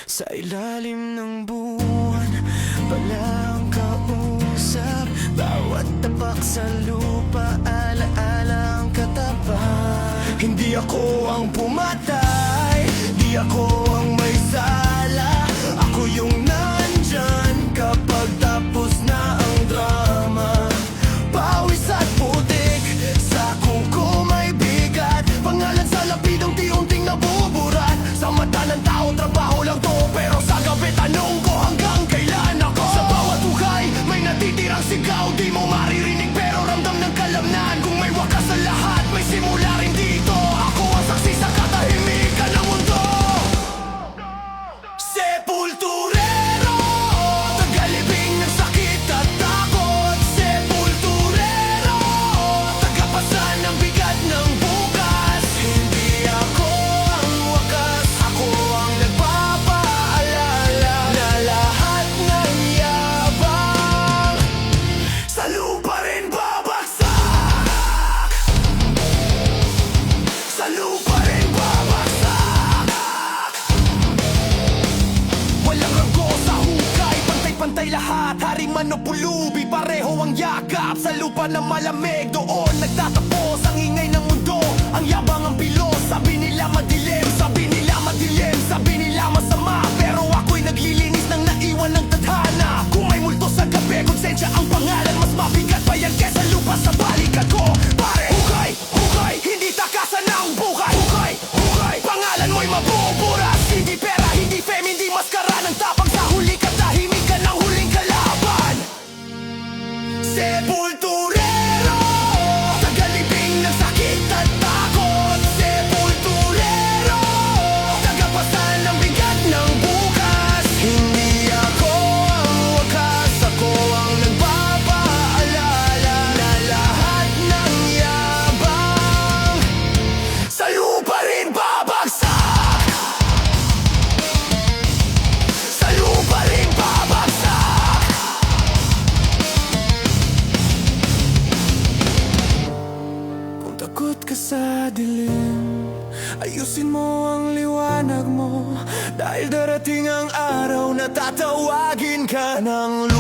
Sa ilalim ng buwan palang kausap. Bawat tapak sa lupa, alaala ang katapat. Hindi ako ang pumatay, di ako ang may sala. Ako yung nandyan kapag tapos na ang drama. Pawis at putik, sa kuko may bigat. Pangalan sa lapid ang unti-unting nabuburat. Sa mata ng tao, trabaho lang to. Pero sa gabi, tanong ko hanggang kailan ako. Sa bawat hukay, may natitirang sigaw. Di mo maririnig pero ramdam ng kalamnan. Kung may wakas sa lahat, may simula rin dito. Ako ang saksi sa katahimikan ng mundo. Sepulturero, tagalibing ng sakit at takot. Sepulturero, tagapasan ng bigat ng bukas. Hindi ako ang wakas, ako ang nagpapaalala na lahat ng yabang sa lupa rin babagsak. Sa lupa rin babagsak. Walang ranggo sa hukay, pantay-pantay lahat. Haring man o pulubi, pareho ang yakap. Sa lupa na malamig, doon nagtatapos ang ingay ng mundo. Ang yabang ang pilos, sabi nila madilim. Sabi nila madilim, sabi nila masama. Pero ako'y naglilinis ng naiwan ng tadhana. Kung may multo sa gabi, konsensya ang pangalan. Mas mabigat pa yan kesa lupa sa balikat ko. Pare, hukay, hukay, hindi takasan ang buhay. Hukay, hukay, pangalan mo'y mabuburas. Hindi pera, hindi fame, hindi maskara ng tapang. Sa huli katahimikan ng huling kalaban. Sepulturero, tagalibing ng sakit at takot. Sepulturero, tagapasan ng bigat ng bukas. Hindi ako ang wakas, ako ang nagpapaalala na lahat ng yabang sa lupa rin babagsak. Sa lupa rin babagsak. Kung takot ka sa dilim, ayusin mo ang liwanag mo. Dahil darating ang araw na tatawagin ka ng